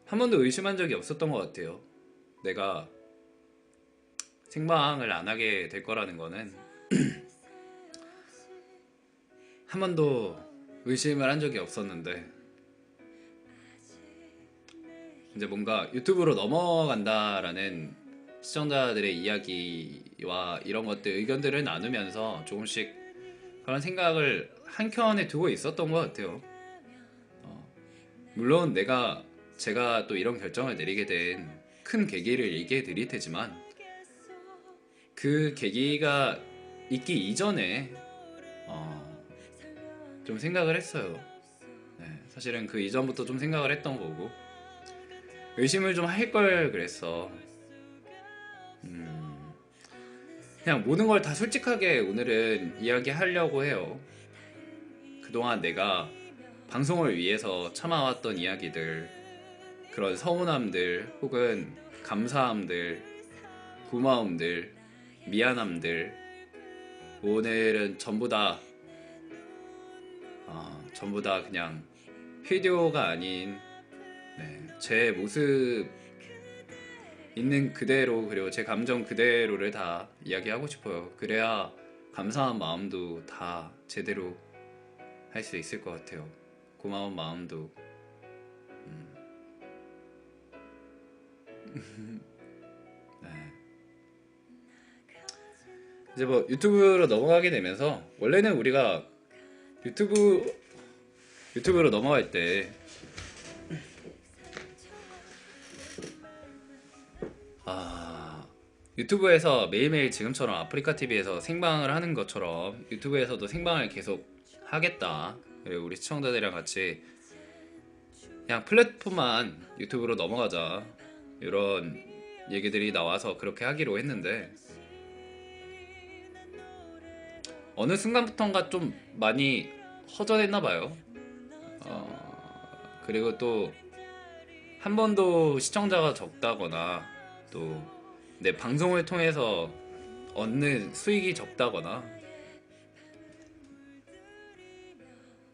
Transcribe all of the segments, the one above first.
한 번도 의심한 적이 없었던 것 같아요. 내가 생방을 안 하게 될 거라는 거는 한 번도 의심을 한 적이 없었는데, 이제 뭔가 유튜브로 넘어간다라는 시청자들의 이야기와 이런 것들, 의견들을 나누면서 조금씩 그런 생각을 한켠에 두고 있었던 것 같아요. 물론 제가 또 이런 결정을 내리게 된 큰 계기를 얘기해 드릴 테지만, 그 계기가 있기 이전에 좀 생각을 했어요. 네, 사실은 그 이전부터 좀 생각을 했던 거고, 의심을 좀 할 걸 그랬어. 그냥 모든 걸 다 솔직하게 오늘은 이야기하려고 해요. 그동안 내가 방송을 위해서 참아왔던 이야기들, 그런 서운함들, 혹은 감사함들, 고마움들, 미안함들, 오늘은 전부 다 그냥 비디오가 아닌, 네, 제 모습 있는 그대로, 그리고 제 감정 그대로를 다 이야기하고 싶어요. 그래야 감사한 마음도 다 제대로 할 수 있을 것 같아요. 고마운 마음도. 네. 이제 뭐 유튜브로 넘어가게 되면서, 원래는 우리가 유튜브로 넘어갈 때 유튜브에서 매일매일 지금처럼 아프리카 TV에서 생방을 하는 것처럼 유튜브에서도 생방을 계속 하겠다. 그리고 우리 시청자들이랑 같이 그냥 플랫폼만 유튜브로 넘어가자, 이런 얘기들이 나와서 그렇게 하기로 했는데, 어느 순간부턴가 좀 많이 허전했나 봐요. 그리고 또 한 번도 시청자가 적다거나, 또 내 방송을 통해서 얻는 수익이 적다거나,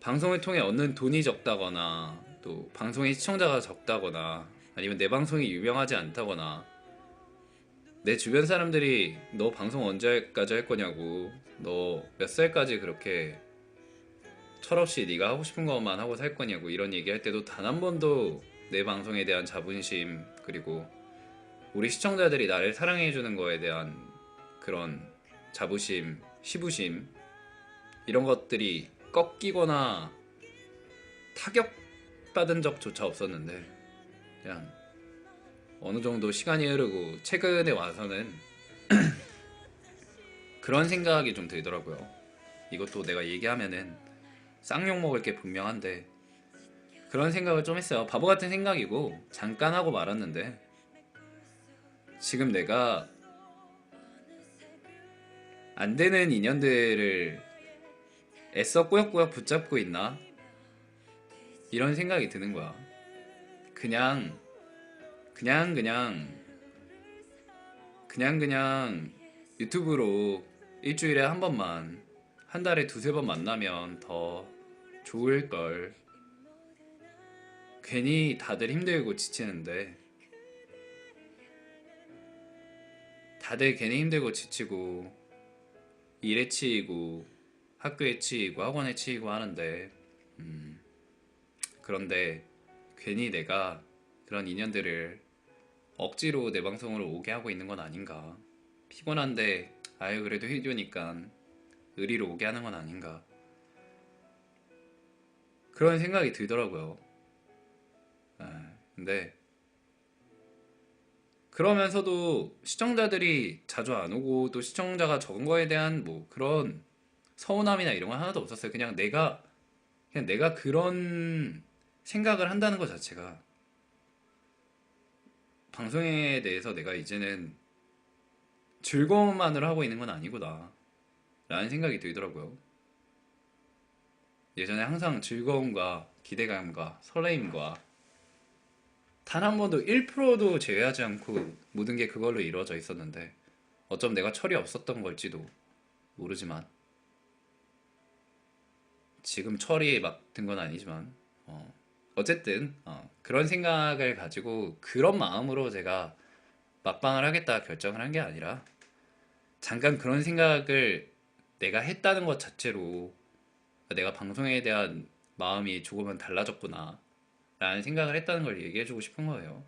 방송을 통해 얻는 돈이 적다거나, 또 방송의 시청자가 적다거나, 아니면 내 방송이 유명하지 않다거나, 내 주변 사람들이 너 방송 언제까지 할 거냐고, 너 몇 살까지 그렇게 철없이 네가 하고 싶은 것만 하고 살 거냐고, 이런 얘기할 때도 단 한 번도 내 방송에 대한 자부심, 그리고 우리 시청자들이 나를 사랑해주는 거에 대한 그런 자부심, 시부심, 이런 것들이 꺾이거나 타격받은 적조차 없었는데, 그냥 어느 정도 시간이 흐르고 최근에 와서는 그런 생각이 좀 들더라고요. 이것도 내가 얘기하면은 쌍욕 먹을 게 분명한데, 그런 생각을 좀 했어요. 바보 같은 생각이고 잠깐 하고 말았는데, 지금 내가 안 되는 인연들을 애써 꾸역꾸역 붙잡고 있나? 이런 생각이 드는 거야. 그냥 그냥 그냥 그냥 유튜브로 일주일에 한 번만, 한 달에 두세 번 만나면 더 좋을걸. 괜히 다들 힘들고 지치는데, 다들 괜히 힘들고 지치고 일에 치이고 학교에 치이고 학원에 치이고 하는데, 그런데 괜히 내가 그런 인연들을 억지로 내 방송으로 오게 하고 있는 건 아닌가. 피곤한데 아유 그래도 휴교니까 의리로 오게 하는 건 아닌가, 그런 생각이 들더라고요. 근데 그러면서도 시청자들이 자주 안 오고, 또 시청자가 적은 거에 대한 뭐 그런 서운함이나 이런 건 하나도 없었어요. 그냥 내가 그런 생각을 한다는 것 자체가, 방송에 대해서 내가 이제는 즐거움만으로 하고 있는 건 아니구나 라는 생각이 들더라고요. 예전에 항상 즐거움과 기대감과 설레임과 단 한 번도 1%도 제외하지 않고 모든 게 그걸로 이루어져 있었는데, 어쩜 내가 철이 없었던 걸지도 모르지만, 지금 철이 막 든 건 아니지만, 어쨌든 그런 생각을 가지고 그런 마음으로 제가 막방을 하겠다 결정을 한 게 아니라 잠깐 그런 생각을 내가 했다는 것 자체로 내가 방송에 대한 마음이 조금은 달라졌구나 라는 생각을 했다는 걸 얘기해주고 싶은 거예요.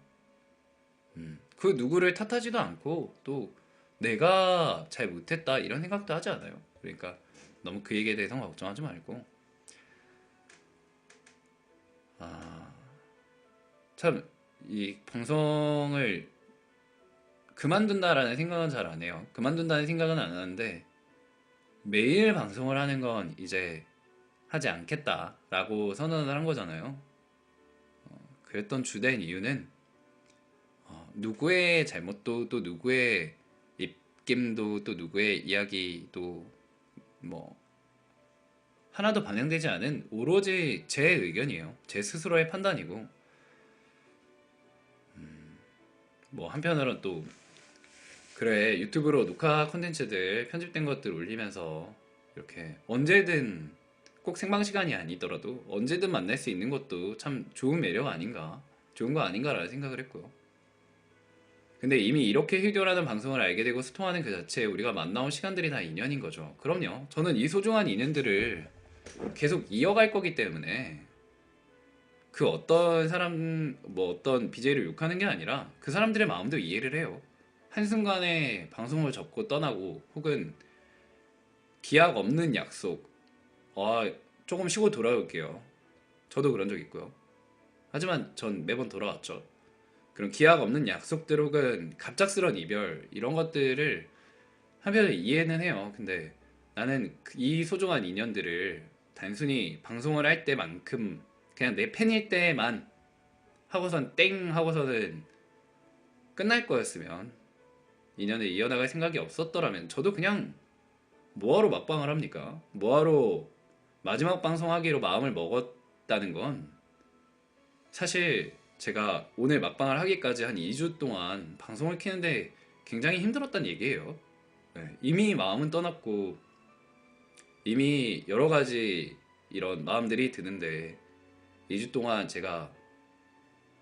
그 누구를 탓하지도 않고 또 내가 잘 못했다 이런 생각도 하지 않아요. 그러니까 너무 그 얘기에 대해서 걱정하지 말고 아, 참 이 방송을 그만둔다라는 생각은 잘 안 해요. 그만둔다는 생각은 안 하는데 매일 방송을 하는 건 이제 하지 않겠다라고 선언을 한 거잖아요. 그랬던 주된 이유는 누구의 잘못도 또 누구의 입김도 또 누구의 이야기도 뭐 하나도 반영되지 않은 오로지 제 의견이에요. 제 스스로의 판단이고 뭐 한편으로는 또 그래 유튜브로 녹화 콘텐츠들 편집된 것들 올리면서 이렇게 언제든 꼭 생방 시간이 아니더라도 언제든 만날 수 있는 것도 참 좋은 매력 아닌가 좋은 거 아닌가라는 생각을 했고요. 근데 이미 이렇게 휴교라는 방송을 알게 되고 소통하는 그 자체에 우리가 만나온 시간들이 다 인연인 거죠. 그럼요. 저는 이 소중한 인연들을 계속 이어갈 거기 때문에 그 어떤 사람 뭐 어떤 BJ를 욕하는 게 아니라 그 사람들의 마음도 이해를 해요. 한순간에 방송을 접고 떠나고 혹은 기약 없는 약속 조금 쉬고 돌아올게요. 저도 그런 적 있고요. 하지만 전 매번 돌아왔죠. 그런 기약 없는 약속들 혹은 갑작스런 이별 이런 것들을 한편으로 이해는 해요. 근데 나는 이 소중한 인연들을 단순히 방송을 할 때만큼 그냥 내 팬일 때만 하고선 땡 하고서는 끝날 거였으면 인연을 이어나갈 생각이 없었더라면 저도 그냥 뭐하러 막방을 합니까? 뭐하러 마지막 방송하기로 마음을 먹었다는 건 사실 제가 오늘 막방을 하기까지 한 2주 동안 방송을 키는데 굉장히 힘들었단 얘기예요. 네, 이미 마음은 떠났고 이미 여러 가지 이런 마음들이 드는데 2주 동안 제가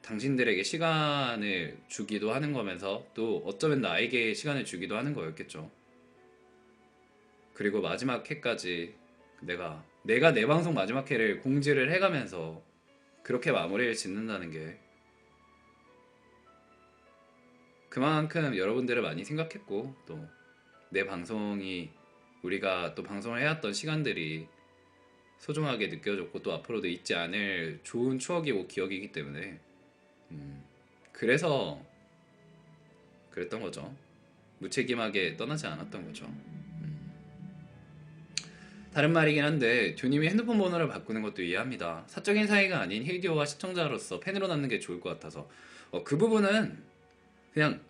당신들에게 시간을 주기도 하는 거면서 또 어쩌면 나에게 시간을 주기도 하는 거였겠죠. 그리고 마지막 회까지 내가 내 방송 마지막 회를 공지를 해가면서 그렇게 마무리를 짓는다는 게 그만큼 여러분들을 많이 생각했고 또 내 방송이 우리가 또 방송을 해왔던 시간들이 소중하게 느껴졌고 또 앞으로도 잊지 않을 좋은 추억이고 기억이기 때문에 그래서 그랬던 거죠. 무책임하게 떠나지 않았던 거죠. 다른 말이긴 한데 듀님이 핸드폰 번호를 바꾸는 것도 이해합니다. 사적인 사이가 아닌 힐디오와 시청자로서 팬으로 남는 게 좋을 것 같아서 그 부분은 그냥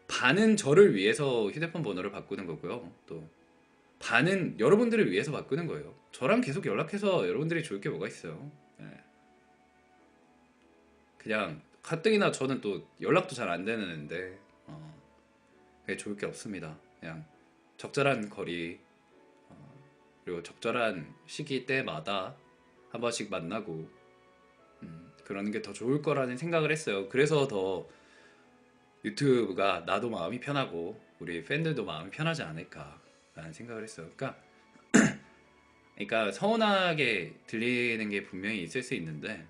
반은 저를 위해서 휴대폰 번호를 바꾸는 거고요. 또 반은 여러분들을 위해서 바꾸는 거예요. 저랑 계속 연락해서 여러분들이 좋을 게 뭐가 있어요. 네. 그냥 가뜩이나 저는 또 연락도 잘 안 되는데 그게 좋을 게 없습니다. 그냥 적절한 거리 그리고 적절한 시기 때마다 한 번씩 만나고 그러는 게 더 좋을 거라는 생각을 했어요. 그래서 더 유튜브가 나도 마음이 편하고 우리 팬들도 마음이 편하지 않을까라는 생각을 했어요. 그러니까 서운하게 들리는 게 분명히 있을 수 있는데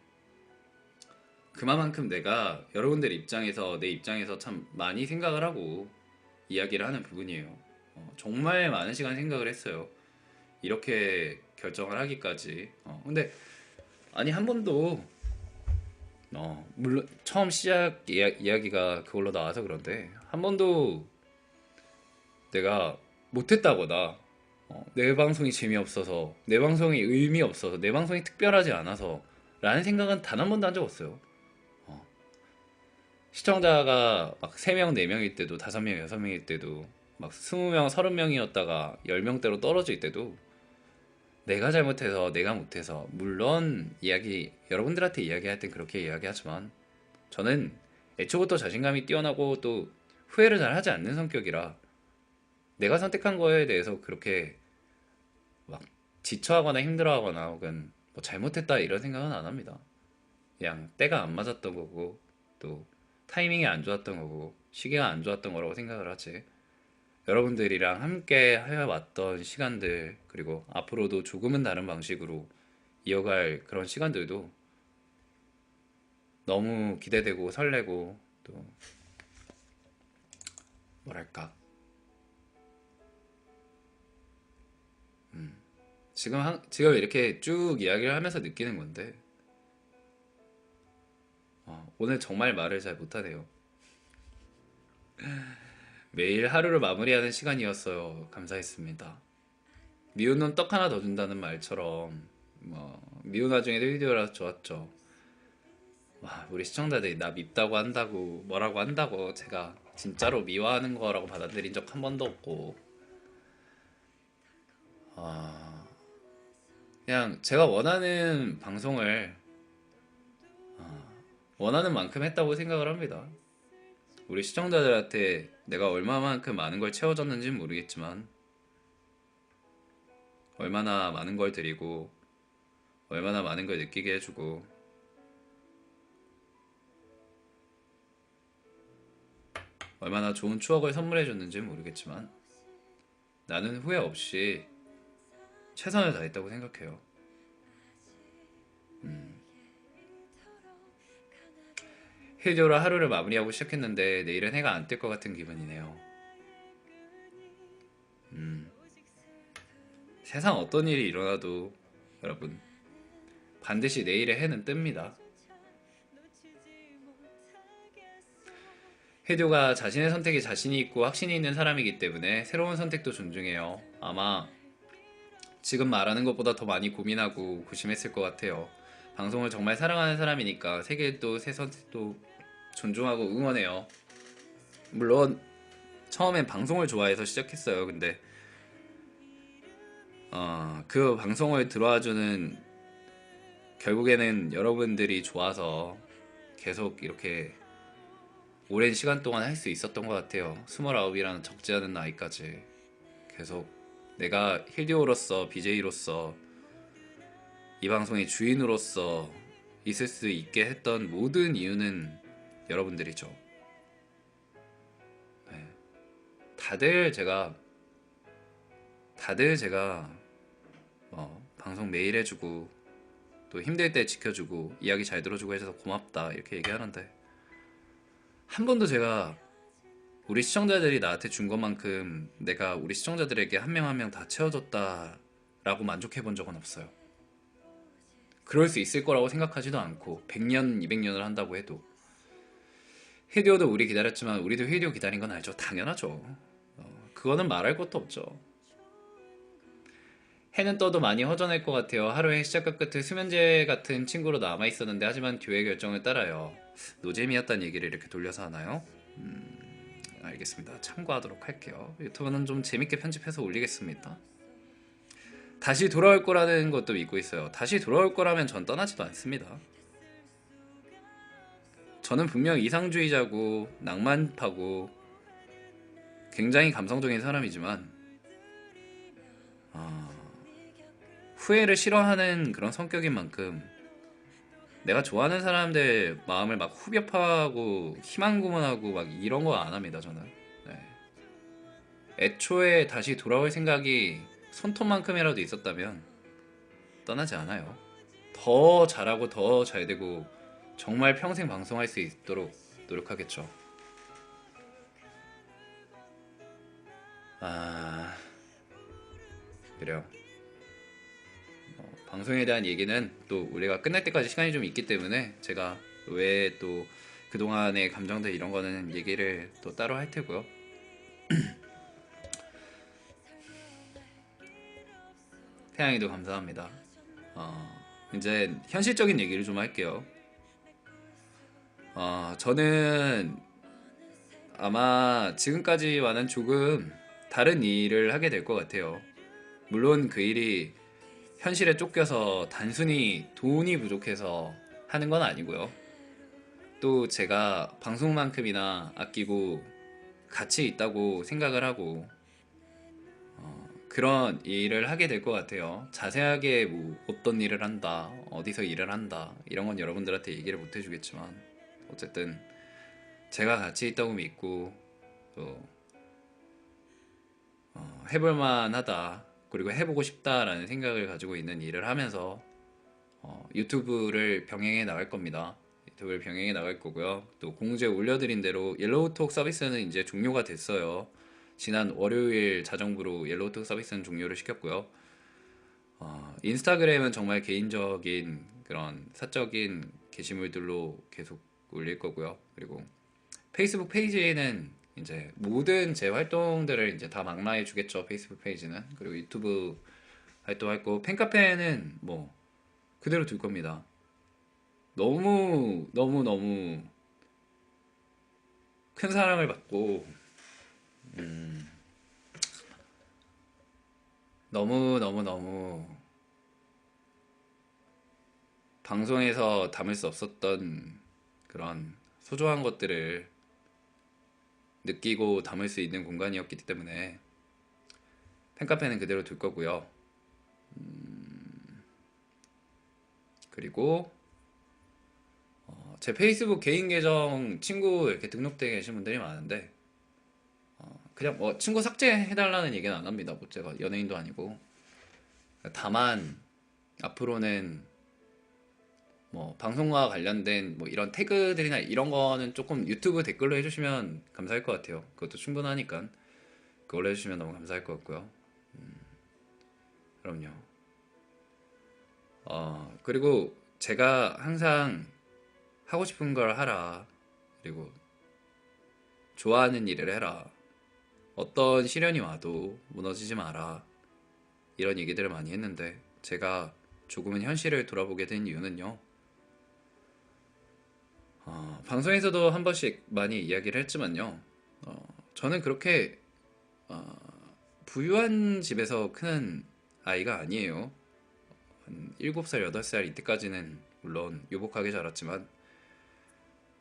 그만큼 내가 여러분들 입장에서 내 입장에서 참 많이 생각을 하고 이야기를 하는 부분이에요. 정말 많은 시간 생각을 했어요. 이렇게 결정을 하기까지. 근데 아니 한 번도 물론 처음 시작 이야기가 그걸로 나와서 그런데 한 번도 내가 못했다거나 내 방송이 재미없어서 내 방송이 의미 없어서 내 방송이 특별하지 않아서 라는 생각은 단 한 번도 한 적 없어요. 시청자가 막 3명, 4명일 때도 5명, 6명일 때도 막 20명, 30명이었다가 10명대로 떨어질 때도 내가 잘못해서 내가 못해서 물론 여러분들한테 이야기할 땐 그렇게 이야기하지만 저는 애초부터 자신감이 뛰어나고 또 후회를 잘 하지 않는 성격이라 내가 선택한 거에 대해서 그렇게 막 지쳐하거나 힘들어하거나 혹은 뭐 잘못했다 이런 생각은 안 합니다. 그냥 때가 안 맞았던 거고 또 타이밍이 안 좋았던 거고 시기가 안 좋았던 거라고 생각을 하지. 여러분들이랑 함께 해왔던 시간들 그리고 앞으로도 조금은 다른 방식으로 이어갈 그런 시간들도 너무 기대되고 설레고 또 뭐랄까 지금 이렇게 쭉 이야기를 하면서 느끼는 건데 오늘 정말 말을 잘 못하네요. 매일 하루를 마무리하는 시간이었어요. 감사했습니다. 미운 놈 떡 하나 더 준다는 말처럼 미운 와중에도 휘두르라서 좋았죠. 와, 우리 시청자들이 나 밉다고 한다고 뭐라고 한다고 제가 진짜로 미워하는 거라고 받아들인 적 한 번도 없고 아, 그냥 제가 원하는 방송을 원하는 만큼 했다고 생각을 합니다. 우리 시청자들한테 내가 얼마만큼 많은 걸 채워줬는지는 모르겠지만 얼마나 많은 걸 드리고 얼마나 많은 걸 느끼게 해주고 얼마나 좋은 추억을 선물해줬는지는 모르겠지만 나는 후회 없이 최선을 다했다고 생각해요. 힐디오로 하루를 마무리하고 시작했는데 내일은 해가 안 뜰 것 같은 기분이네요. 세상 어떤 일이 일어나도 여러분 반드시 내일의 해는 뜹니다. 힐디오가 자신의 선택에 자신이 있고 확신이 있는 사람이기 때문에 새로운 선택도 존중해요. 아마 지금 말하는 것보다 더 많이 고민하고 고심했을 것 같아요. 방송을 정말 사랑하는 사람이니까 세계도 새 선택도 존중하고 응원해요. 물론 처음엔 방송을 좋아해서 시작했어요. 근데 그 방송을 들어와주는 결국에는 여러분들이 좋아서 계속 이렇게 오랜 시간 동안 할 수 있었던 것 같아요. 29이라는 적지 않은 나이까지 계속 내가 힐디오로서 BJ로서 이 방송의 주인으로서 있을 수 있게 했던 모든 이유는 여러분들이죠. 네. 다들 제가 방송 매일 해주고 또 힘들 때 지켜주고 이야기 잘 들어주고 해줘서 고맙다 이렇게 얘기하는데 한 번도 제가 우리 시청자들이 나한테 준 것만큼 내가 우리 시청자들에게 한 명 한 명 다 채워줬다라고 만족해 본 적은 없어요. 그럴 수 있을 거라고 생각하지도 않고 100년, 200년을 한다고 해도 휘디오도 우리 기다렸지만 우리도 휘디오 기다린 건 알죠. 당연하죠. 그거는 말할 것도 없죠. 해는 떠도 많이 허전할 것 같아요. 하루의 시작과 끝을 수면제 같은 친구로 남아있었는데 하지만 듀의 결정을 따라요. 노잼이었단 얘기를 이렇게 돌려서 하나요? 알겠습니다. 참고하도록 할게요. 유튜브는 좀 재밌게 편집해서 올리겠습니다. 다시 돌아올 거라는 것도 믿고 있어요. 다시 돌아올 거라면 전 떠나지도 않습니다. 저는 분명 이상주의자고 낭만파고 굉장히 감성적인 사람이지만 후회를 싫어하는 그런 성격인 만큼 내가 좋아하는 사람들 마음을 막 후벼 파고 희망 고문하고 막 이런 거 안 합니다. 저는 네. 애초에 다시 돌아올 생각이 손톱만큼이라도 있었다면 떠나지 않아요. 더 잘하고 더 잘되고 정말 평생 방송할 수 있도록 노력하겠죠. 그래요. 방송에 대한 얘기는 또 우리가 끝날 때까지 시간이 좀 있기 때문에 제가 왜 또 그동안의 감정들 이런 거는 얘기를 또 따로 할 테고요. 태양이도 감사합니다. 이제 현실적인 얘기를 좀 할게요. 저는 아마 지금까지와는 조금 다른 일을 하게 될 것 같아요. 물론 그 일이 현실에 쫓겨서 단순히 돈이 부족해서 하는 건 아니고요. 또 제가 방송만큼이나 아끼고 가치 있다고 생각을 하고 그런 일을 하게 될 것 같아요. 자세하게 뭐 어떤 일을 한다, 어디서 일을 한다 이런 건 여러분들한테 얘기를 못 해주겠지만 어쨌든 제가 가치 있다고 믿고 또 해볼만 하다 그리고 해보고 싶다라는 생각을 가지고 있는 일을 하면서 유튜브를 병행해 나갈 겁니다. 유튜브를 병행해 나갈 거고요. 또 공지에 올려드린 대로 옐로우톡 서비스는 이제 종료가 됐어요. 지난 월요일 자정부로 옐로우톡 서비스는 종료를 시켰고요. 인스타그램은 정말 개인적인 그런 사적인 게시물들로 계속 올릴 거고요. 그리고 페이스북 페이지에는 이제 모든 제 활동들을 이제 다 망라해 주겠죠. 페이스북 페이지는. 그리고 유튜브 활동할 거 팬카페는 뭐 그대로 둘 겁니다. 너무 너무 너무 큰 사랑을 받고 너무 너무 너무 방송에서 담을 수 없었던 그런 소중한 것들을 느끼고 담을 수 있는 공간이었기 때문에 팬카페는 그대로 둘 거고요. 그리고 제 페이스북 개인 계정 친구 이렇게 등록되어 계신 분들이 많은데 그냥 뭐 친구 삭제해달라는 얘기는 안 합니다. 뭐 제가 연예인도 아니고 다만 앞으로는 뭐 방송과 관련된 뭐 이런 태그들이나 이런 거는 조금 유튜브 댓글로 해주시면 감사할 것 같아요. 그것도 충분하니까 그걸로 해주시면 너무 감사할 것 같고요. 그럼요. 그리고 제가 항상 하고 싶은 걸 하라. 그리고 좋아하는 일을 해라. 어떤 시련이 와도 무너지지 마라. 이런 얘기들을 많이 했는데 제가 조금은 현실을 돌아보게 된 이유는요. 방송에서도 한 번씩 많이 이야기를 했지만요. 저는 그렇게 부유한 집에서 크는 아이가 아니에요. 한 7살, 8살 이때까지는 물론 유복하게 자랐지만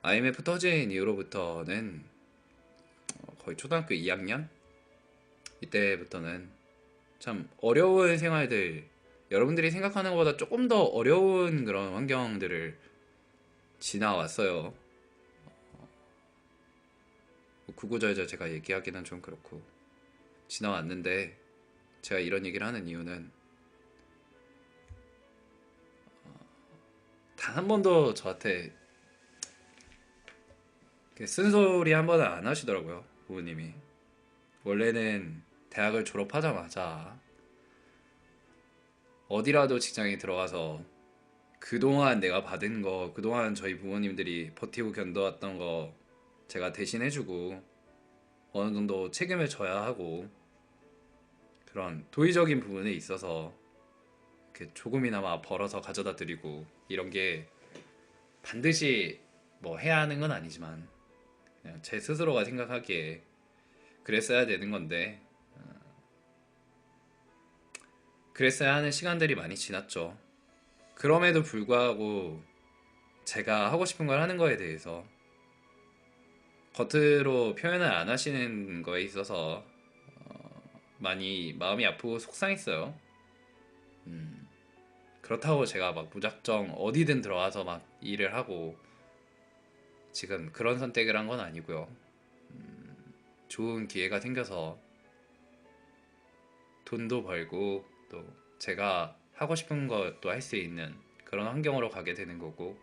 IMF 터진 이후로부터는 거의 초등학교 2학년? 이때부터는 참 어려운 생활들 여러분들이 생각하는 것보다 조금 더 어려운 그런 환경들을 지나왔어요. 구구절절 제가 얘기하기는 좀 그렇고 지나왔는데 제가 이런 얘기를 하는 이유는 단 한 번도 저한테 쓴소리 한 번은 안 하시더라고요. 부모님이. 원래는 대학을 졸업하자마자 어디라도 직장에 들어가서 그동안 내가 받은 거, 그동안 저희 부모님들이 버티고 견뎌왔던 거 제가 대신 해주고 어느 정도 책임을 져야 하고 그런 도의적인 부분에 있어서 이렇게 조금이나마 벌어서 가져다 드리고 이런 게 반드시 뭐 해야 하는 건 아니지만 그냥 제 스스로가 생각하기에 그랬어야 되는 건데 그랬어야 하는 시간들이 많이 지났죠. 그럼에도 불구하고 제가 하고 싶은 걸 하는 거에 대해서 겉으로 표현을 안 하시는 거에 있어서 많이 마음이 아프고 속상했어요. 그렇다고 제가 막 무작정 어디든 들어가서 막 일을 하고 지금 그런 선택을 한 건 아니고요. 좋은 기회가 생겨서 돈도 벌고 또 제가 하고 싶은 것도 할 수 있는 그런 환경으로 가게 되는 거고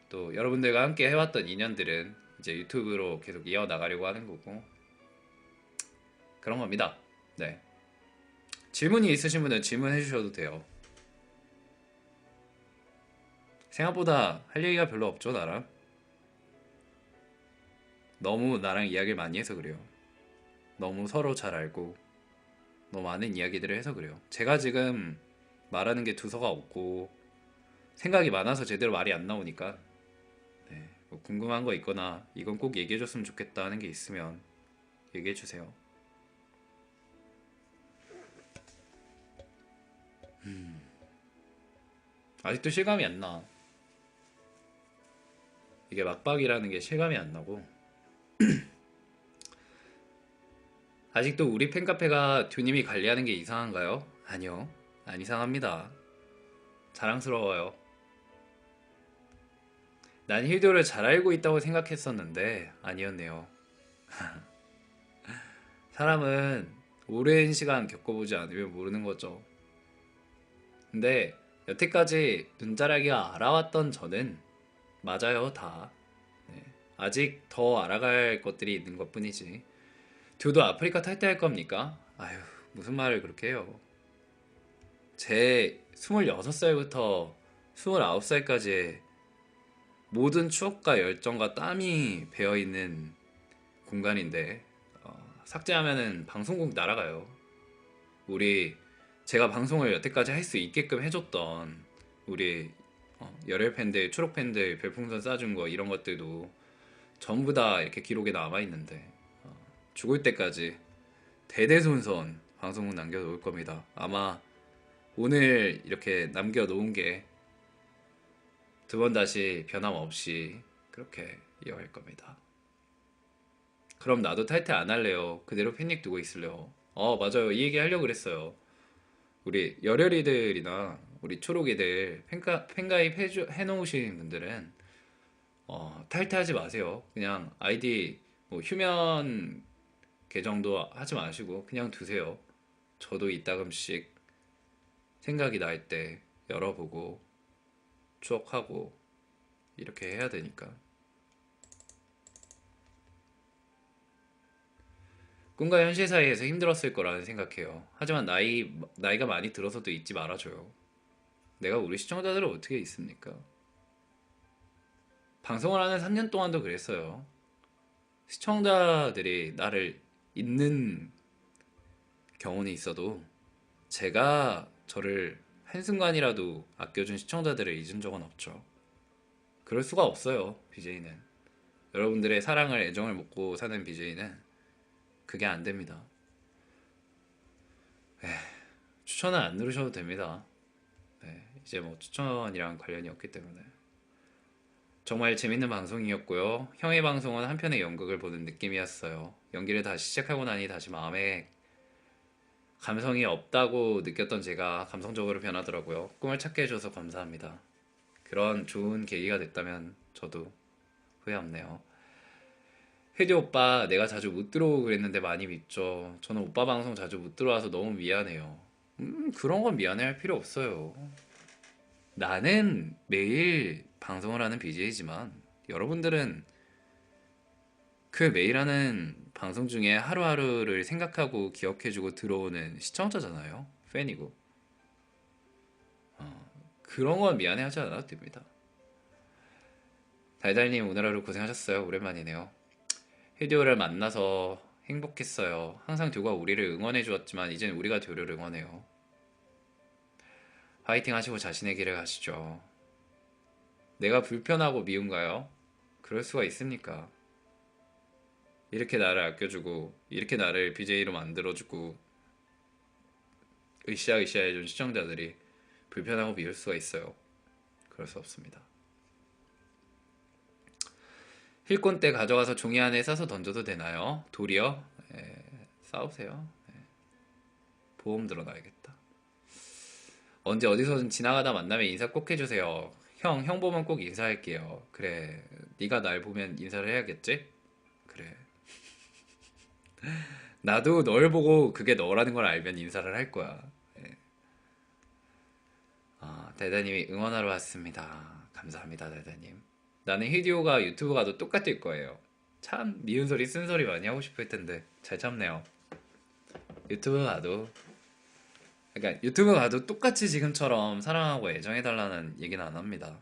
또 여러분들과 함께 해왔던 인연들은 이제 유튜브로 계속 이어나가려고 하는 거고 그런 겁니다. 네. 질문이 있으신 분은 질문해 주셔도 돼요. 생각보다 할 얘기가 별로 없죠, 나랑? 너무 나랑 이야기를 많이 해서 그래요. 너무 서로 잘 알고 너무 많은 이야기들을 해서 그래요. 제가 지금 말하는 게 두서가 없고 생각이 많아서 제대로 말이 안 나오니까 네, 뭐 궁금한 거 있거나 이건 꼭 얘기해 줬으면 좋겠다 하는 게 있으면 얘기해 주세요. 아직도 실감이 안 나. 이게 막박이라는 게 실감이 안 나고 아직도 우리 팬카페가 듀님이 관리하는 게 이상한가요? 아니요, 안 이상합니다. 자랑스러워요. 난 힐도를 잘 알고 있다고 생각했었는데 아니었네요. 사람은 오랜 시간 겪어보지 않으면 모르는 거죠. 근데 여태까지 눈자라기가 알아왔던 저는 맞아요, 다. 네. 아직 더 알아갈 것들이 있는 것 뿐이지. 듀도 아프리카 탈퇴할 겁니까? 아휴, 무슨 말을 그렇게 해요. 제 26살부터 29살까지의 모든 추억과 열정과 땀이 배어있는 공간인데 삭제하면은 방송국 날아가요. 우리 제가 방송을 여태까지 할 수 있게끔 해줬던 우리 열혈 팬들, 초록 팬들 별풍선 쏴준 거 이런 것들도 전부 다 이렇게 기록에 남아 있는데 죽을 때까지 대대손손 방송국 남겨놓을 겁니다. 아마 오늘 이렇게 남겨놓은 게 두 번 다시 변함없이 그렇게 이어갈 겁니다. 그럼 나도 탈퇴 안 할래요. 그대로 팬닉 두고 있을래요. 맞아요. 이 얘기 하려고 그랬어요. 우리 열혈이들이나 우리 초록이들 팬가입 해놓으신 분들은 탈퇴하지 마세요. 그냥 아이디 뭐 휴면 계정도 하지 마시고 그냥 두세요. 저도 이따금씩 생각이 날 때 열어보고 추억하고 이렇게 해야 되니까. 꿈과 현실 사이에서 힘들었을 거라는 생각해요. 하지만 나이가 많이 들어서도 잊지 말아줘요. 내가 우리 시청자들을 어떻게 잊습니까? 방송을 하는 3년 동안도 그랬어요. 시청자들이 나를 잊는 경우는 있어도 제가 저를 한순간이라도 아껴준 시청자들을 잊은 적은 없죠. 그럴 수가 없어요, BJ는. 여러분들의 사랑을, 애정을 먹고 사는 BJ는 그게 안 됩니다. 추천은 안 누르셔도 됩니다. 네, 이제 뭐 추천이랑 관련이 없기 때문에. 정말 재밌는 방송이었고요. 형의 방송은 한편의 연극을 보는 느낌이었어요. 연기를 다시 시작하고 나니 다시 마음에 감성이 없다고 느꼈던 제가 감성적으로 변하더라고요. 꿈을 찾게 해줘서 감사합니다. 그런 좋은 계기가 됐다면 저도 후회 없네요. 혜디 오빠 내가 자주 못 들어오고 그랬는데 많이 밉죠. 저는 오빠 방송 자주 못 들어와서 너무 미안해요. 그런 건 미안해할 필요 없어요. 나는 매일 방송을 하는 BJ지만 여러분들은 그 매일 하는 방송 중에 하루하루를 생각하고 기억해주고 들어오는 시청자잖아요. 팬이고. 그런 건 미안해하지 않아도 됩니다. 달달님 오늘 하루 고생하셨어요. 오랜만이네요. 히디오를 만나서 행복했어요. 항상 듀가 우리를 응원해 주었지만 이젠 우리가 듀를 응원해요. 화이팅 하시고 자신의 길을 가시죠. 내가 불편하고 미운가요? 그럴 수가 있습니까? 이렇게 나를 아껴주고 이렇게 나를 BJ로 만들어주고 으쌰으쌰 해준 시청자들이 불편하고 미울 수가 있어요. 그럴 수 없습니다. 힐콘 때 가져가서 종이 안에 싸서 던져도 되나요? 돌이요? 싸우세요. 보험 들어놔야겠다. 언제 어디서든 지나가다 만나면 인사 꼭 해주세요. 형 보면 꼭 인사할게요. 그래, 네가 날 보면 인사를 해야겠지? 그래. 나도 널 보고 그게 너라는 걸 알면 인사를 할 거야. 달다님이 응원하러 왔습니다. 감사합니다, 달다님. 나는 히디오가 유튜브 가도 똑같을 거예요. 참 미운 소리 쓴 소리 많이 하고 싶을 텐데 잘 참네요. 유튜브 가도 그러니까 유튜브 가도 똑같이 지금처럼 사랑하고 애정해달라는 얘기는 안 합니다.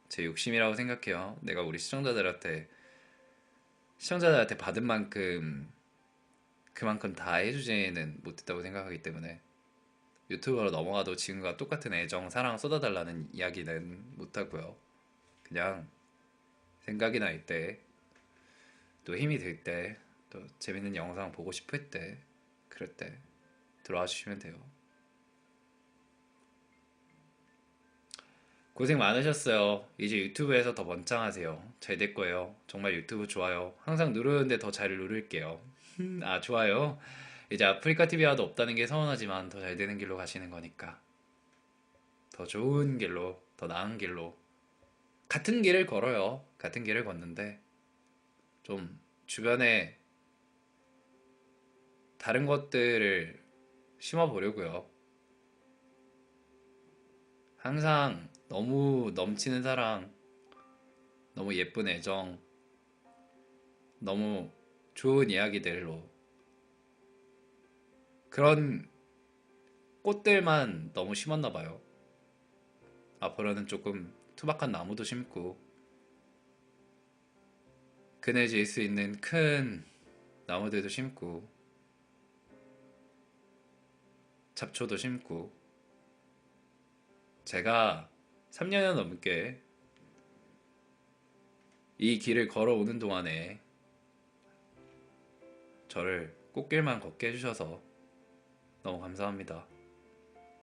제 욕심이라고 생각해요. 내가 우리 시청자들한테 받은 만큼 그만큼 다 해주지는 못했다고 생각하기 때문에 유튜브로 넘어가도 지금과 똑같은 애정, 사랑 쏟아달라는 이야기는 못하고요. 그냥 생각이 날 때, 또 힘이 들 때, 또 재밌는 영상 보고 싶을 때, 그럴 때 들어와 주시면 돼요. 고생 많으셨어요. 이제 유튜브에서 더 번창하세요. 잘 될 거예요. 정말 유튜브 좋아요. 항상 누르는데 더 잘 누를게요. 좋아요. 이제 아프리카 TV와도 없다는 게 서운하지만 더 잘 되는 길로 가시는 거니까 더 좋은 길로, 더 나은 길로 같은 길을 걸어요. 같은 길을 걷는데 좀 주변에 다른 것들을 심어 보려고요. 항상 너무 넘치는 사랑, 너무 예쁜 애정, 너무 좋은 이야기들로 그런 꽃들만 너무 심었나 봐요. 앞으로는 조금 투박한 나무도 심고 그늘질 수 있는 큰 나무들도 심고 잡초도 심고 제가 3년여 넘게 이 길을 걸어오는 동안에 저를 꽃길만 걷게 해주셔서 너무 감사합니다.